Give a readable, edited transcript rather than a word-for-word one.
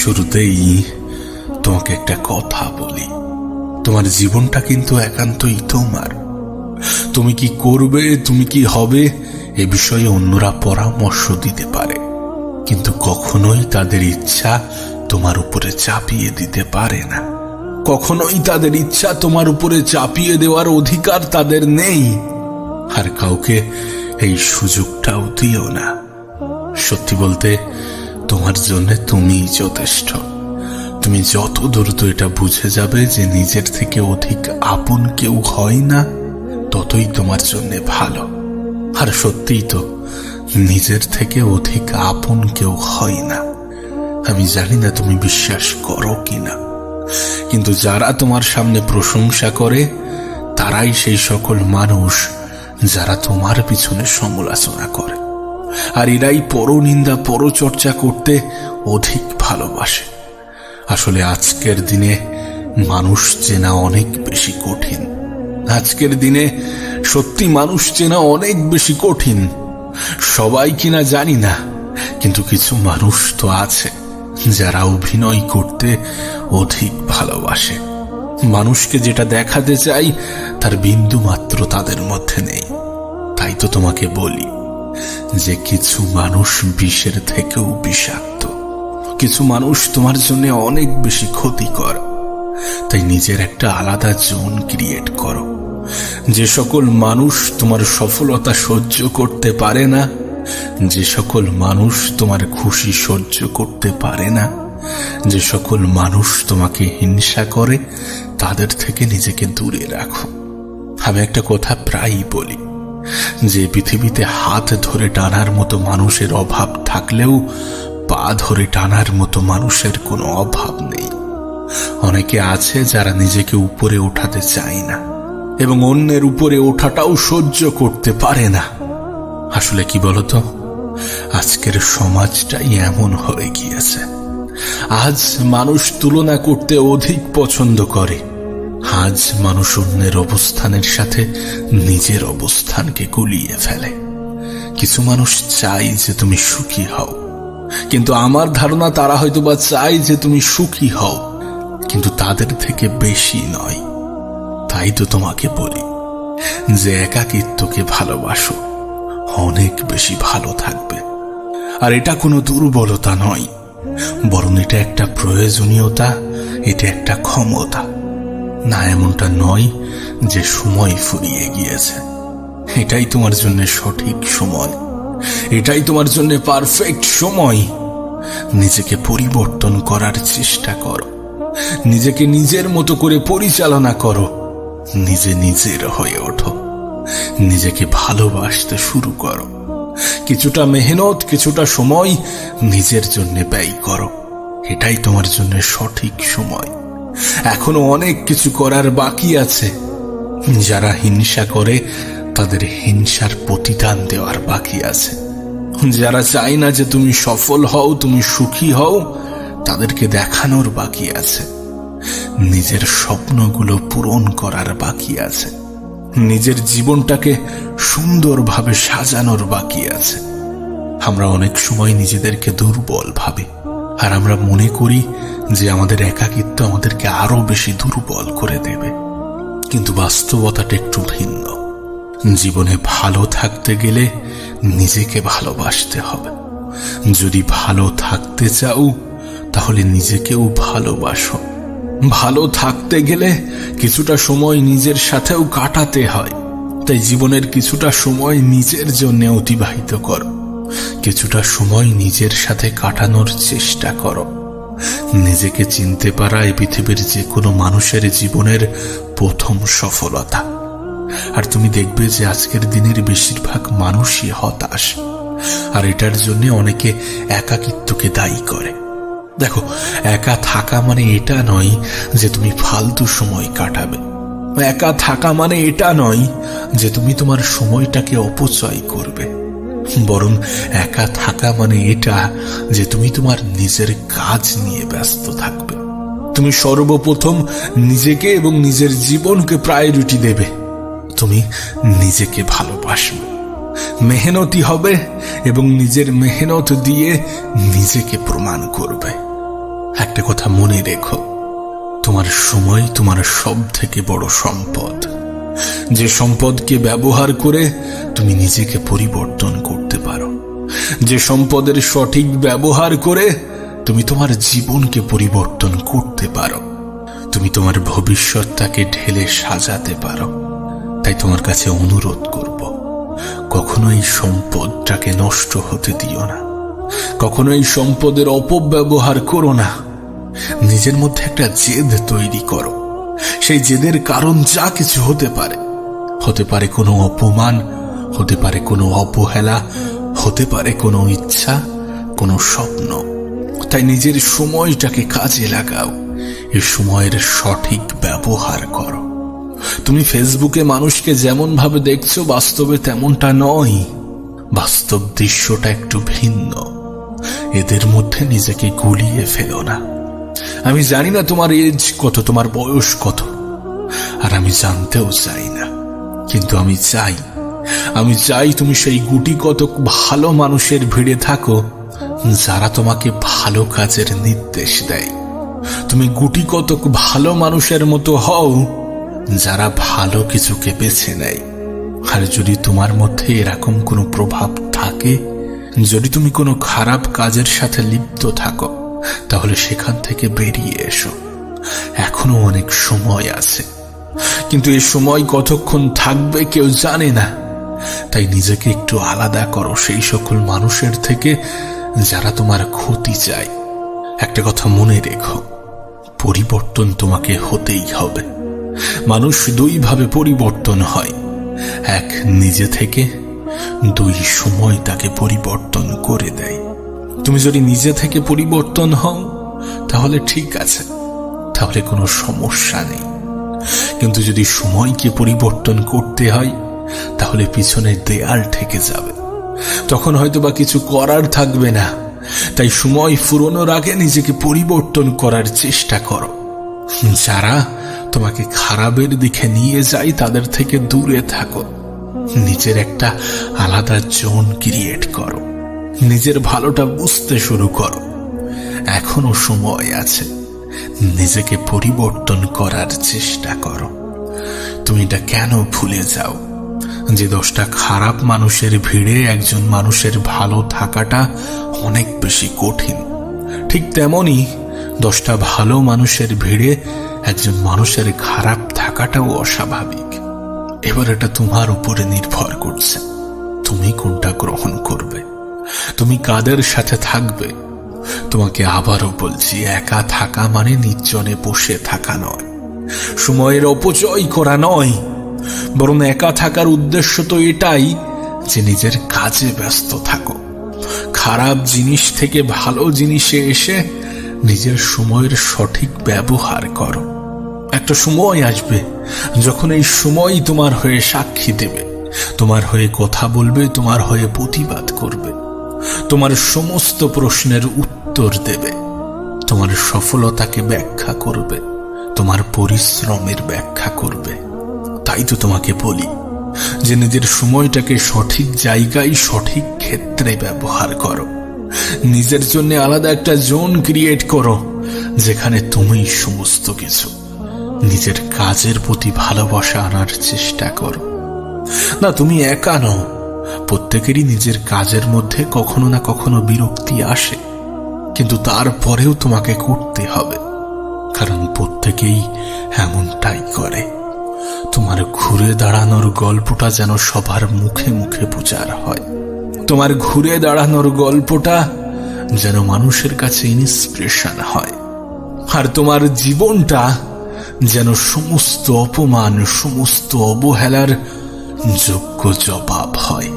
শুরুতেই তোমাকে একটা কথা বলি, তোমার জীবনটা কিন্তু একান্তই তোমার। তুমি কি করবে, তুমি কি হবে, এ বিষয়ে অন্যরা পরামর্শ দিতে পারে, কিন্তু কখনোই তাদের ইচ্ছা তোমার উপরে চাপিয়ে দিতে পারে না। কখনোই তাদের ইচ্ছা তোমার উপরে চাপিয়ে দেওয়ার অধিকার তাদের নেই, আর কাউকে এই সুযোগটাও দিও না। সত্যি বলতে, তোমার জন্য তুমিই যথেষ্ট। তুমি যত দ্রুত এটা বুঝে যাবে যে নিজের থেকে অধিক আপন কেউ হয় না, ততই তোমার জন্য ভালো। আর সত্যিই তো, নিজের থেকে অধিক আপন কেউ হয় না। আমি জানি না তুমি বিশ্বাস করো কিনা, কিন্তু যারা তোমার সামনে প্রশংসা করে তারাই সেই সকল মানুষ যারা তোমার পিছনে সমালোচনা করে, আর এরাই পরনিন্দা পরচর্চা করতে অধিক ভালোবাসে। আসলে আজকের দিনে মানুষ চেনা অনেক বেশি কঠিন। আজকের দিনে সত্যি মানুষ চেনা অনেক বেশি কঠিন। সবাই কিনা জানি না, কিন্তু কিছু মানুষ তো আছে যারা অভিনয় করতে অধিক ভালোবাসে। মানুষকে যেটা দেখাতে চাই তার বিন্দু মাত্র তাদের মধ্যে নেই। তাই তো তোমাকে বলি যে কিছু মানুষ বিষের থেকেও বিষাক্ত। কিছু মানুষ তোমার জন্য অনেক বেশি ক্ষতিকর। তাই নিজের একটা আলাদা জোন ক্রিয়েট করো। যে সকল মানুষ তোমার সফলতা সহ্য করতে পারে না, যে সকল মানুষ তোমার খুশি সহ্য করতে পারে না, যে সকল মানুষ তোমাকে হিংসা করে, তাদের থেকে নিজেকে দূরে রাখো। আমি একটা কথা প্রায়ই বলি যে পৃথিবীতে হাত ধরে টানার মতো মানুষের অভাব থাকলেও পা ধরে টানার মতো মানুষের কোনো অভাব নেই। অনেকে আছে যারা নিজেকে উপরে ওঠাতে চায় না এবং অন্যের উপরে ওঠাটাও সহ্য করতে পারে না। আসলে কি বলতো, আজকের সমাজটাই এমন হয়ে গিয়েছে। আজ মানুষ তুলনা করতে অধিক পছন্দ করে। আজ মানুষ অন্যের অবস্থানের সাথে নিজের অবস্থানকে গুলিয়ে ফেলে। কিছু মানুষ চায় যে তুমি সুখী হও, কিন্তু আমার ধারণা তারা হয়তোবা চায় যে তুমি সুখী হও, কিন্তু তাদের থেকে বেশি নয়। তাই তো তোমাকে বলি যে একাকিত্বকে ভালোবাসো, অনেক বেশি ভালো থাকবে। আর এটা কোনো দুর্বলতা নয়, বরং এটা একটা প্রয়োজনীয়তা, এটা একটা ক্ষমতা। না, এমনটা নয় যে সময় ফুরিয়ে গিয়েছে। এটাই তোমার জন্য সঠিক সময়, এটাই তোমার জন্য পারফেক্ট সময়। নিজেকে পরিবর্তন করার চেষ্টা করো, নিজেকে নিজের মতো করে পরিচালনা করো, নিজে নিজের হয়ে ওঠো, নিজেকে ভালোবাসতে শুরু করো। কিছুটা মেহনত, কিছুটা সময় নিজের জন্য ব্যয় করো। এটাই তোমার জন্য সঠিক সময়। এখনো অনেক কিছু করার বাকি আছে। যারা হিংসা করে তাদের হিংসার প্রতিদান দেওয়ার বাকি আছে। যারা চায় না যে তুমি সফল হও, তুমি সুখী হও, তাদেরকে দেখানোর বাকি আছে। নিজের স্বপ্নগুলো পূরণ করার বাকি আছে। নিজের জীবনটাকে সুন্দরভাবে সাজানোর বাকি আছে। আমরা অনেক সময় নিজেদেরকে দুর্বল ভাবি, আর আমরা মনে করি যে আমাদের একাকিত্ব আমাদেরকে আরো বেশি দুর্বল করে দেবে। কিন্তু বাস্তবতাটা একটু ভিন্ন। জীবনে ভালো থাকতে গেলে নিজেকে ভালোবাসতে হবে। যদি ভালো থাকতে চাও তাহলে নিজেকেও ভালোবাসো। ভালো থাকতে গেলে কিছুটা সময় নিজের সাথেও কাটাতে হয়। তাই জীবনের কিছুটা সময় নিজের জন্য অতিবাহিত করো, কিছুটা সময় নিজের সাথে কাটানোর চেষ্টা করো। নিজেকে চিনতে পারা এই পৃথিবীর যে কোনো মানুষের জীবনের প্রথম সফলতা। আর তুমি দেখবে যে আজকের দিনের বেশিরভাগ মানুষই হতাশ, আর এটার জন্য অনেকে একাকিত্বকে দায়ী করে। দেখো, একা থাকা মানে এটা নয় যে তুমি ফালতু সময় কাটাবে। একা থাকা মানে এটা নয় যে তুমি তোমার সময়টাকে অপচয় করবে। বরং একা থাকা মানে এটা যে তুমি তোমার নিজের কাজ নিয়ে ব্যস্ত থাকবে। তুমি সর্বপ্রথম নিজেকে এবং নিজের জীবনকে প্রায়োরিটি দেবে। তুমি নিজেকে ভালোবাসবে, মেহনতি হবে এবং নিজের মেহনত দিয়ে নিজেকে প্রমাণ করবে। একটা কথা মনে রেখো, তোমার সময় তোমার সব থেকে বড় সম্পদ। যে সম্পদকে ব্যবহার করে তুমি নিজেকে পরিবর্তন করতে পারো, যে সম্পদের সঠিক ব্যবহার করে তুমি তোমার জীবনকে পরিবর্তন করতে পারো, তুমি তোমার ভবিষ্যৎটাকে ঢেলে সাজাতে পারো। তাই তোমার কাছে অনুরোধ করব, কখনো এই সম্পদটাকে নষ্ট হতে দিও না, কখনো এই সম্পদের অপব্যবহার করো না। নিজের মধ্যে একটা জেদ তৈরি করো। সেই জেদের কারণ যা কিছু হতে পারে, হতে পারে কোনো অপমান, হতে পারে কোনো অবহেলা, হতে পারে কোনো ইচ্ছা, কোনো স্বপ্ন। তাই নিজের সময়টাকে কাজে লাগাও, এই সময়ের সঠিক ব্যবহার করো। তুমি ফেসবুকে মানুষকে যেমন ভাবে দেখছো, বাস্তবে তেমনটা নয়। বাস্তব দৃশ্যটা একটু ভিন্ন। এদের মধ্যে নিজেকে গুলিয়ে ফেলো না। আমি জানি না তোমার এজ কত, তোমার বয়স কত, আর আমি জানতেও চাই না, কিন্তু আমি চাই তুমি সেই গুটি কতক ভালো মানুষের ভিড়ে থাকো যারা তোমাকে ভালো কাজের নির্দেশ দেয়। তুমি গুটি কতক ভালো মানুষের মতো হও যারা ভালো কিছুকে বেছে নেয়। আর যদি তোমার মধ্যে এরকম কোনো প্রভাব থাকে, যদি তুমি কোনো খারাপ কাজের সাথে লিপ্ত থাকো, তাহলে সেখান থেকে বেরিয়ে এসো। এখনো অনেক সময় আছে, কিন্তু এই সময় কতক্ষণ থাকবে কেউ জানে না। তাই নিজেকে একটু আলাদা করো সেই সকল মানুষের থেকে যারা তোমার ক্ষতি চায়। একটা কথা মনে রেখো, পরিবর্তন তোমাকে হতেই হবে। মানুষ দুই ভাবে পরিবর্তন হয়, এক নিজে থেকে, দুই সময় তাকে পরিবর্তন করে দেয়। তুমি যদি নিজে থেকে পরিবর্তন হও তাহলে ঠিক আছে, তাহলে কোনো সমস্যা নেই। কিন্তু যদি সময়কে পরিবর্তন করতে হয় তাহলে পিছনের দেয়াল থেকে যাবে, তখন হয়তো বা কিছু করার থাকবে না। তাই সময় ফুরোনোর আগে নিজেকে পরিবর্তন করার চেষ্টা করো। যারা তোমাকে খারাপের দিকে নিয়ে যায় তাদের থেকে দূরে থাকো। নিজের একটা আলাদা জোন ক্রিয়েট করো, নিজের ভালোটা বুঝতে শুরু করো। এখনো সময় আছে, নিজেকে পরিবর্তন করার চেষ্টা করো। তুমি এটা কেন ভুলে যাও যে 10টা খারাপ মানুষের ভিড়ে একজন মানুষের ভালো থাকাটা অনেক বেশি কঠিন, ঠিক তেমনি 10টা ভালো মানুষের ভিড়ে একজন মানুষের খারাপ থাকাটাও অস্বাভাবিক। এবার এটা তোমার উপরে নির্ভর করছে, তুমি কোনটা গ্রহণ করবে, তুমি কাদের সাথে থাকবে। তোমাকে আবারও বলছি, একা থাকা মানে নির্জনে বসে থাকা নয়, সময়ের অপচয় করা নয়, বরং একা থাকার উদ্দেশ্য তো এটাই যে নিজের কাজে ব্যস্ত থাকো। খারাপ জিনিস থেকে ভালো জিনিসে এসে নিজের সময়ের সঠিক ব্যবহার করো। একটা সময় আসবে যখন এই সময় তোমার হয়ে সাক্ষী দেবে, তোমার হয়ে কথা বলবে, তোমার হয়ে প্রতিবাদ করবে, তোমার সমস্ত প্রশ্নের উত্তর দেবে, তোমার সফলতাকে ব্যাখ্যা করবে, তোমার পরিশ্রমের ব্যাখ্যা করবে। তাই তো তোমাকে বলি যে নিজের সময়টাকে সঠিক জায়গায় সঠিক ক্ষেত্রে ব্যবহার করো। নিজের জন্য আলাদা একটা জোন ক্রিয়েট করো যেখানে তুমি সমস্ত কিছু। নিজের কাজের প্রতি ভালোবাসা আনার চেষ্টা করো। না, তুমি একা নও, প্রত্যেকেরই নিজের কাজের মধ্যে কখনো না কখনো বিরক্তি আসে, কিন্তু তারপরেও তোমাকে করতে হবে, কারণ প্রত্যেকেই এমনটাই করে। তোমার ঘুরে দাঁড়ানোর গল্পটা যেন সবার মুখে মুখে প্রচার হয়, তোমার ঘুরে দাঁড়ানোর গল্পটা যেন মানুষের কাছে ইন্সপিরেশন হয়, আর তোমার জীবনটা যেন সমস্ত অপমান, সমস্ত অবহেলার যোগ্য জবাব হয়।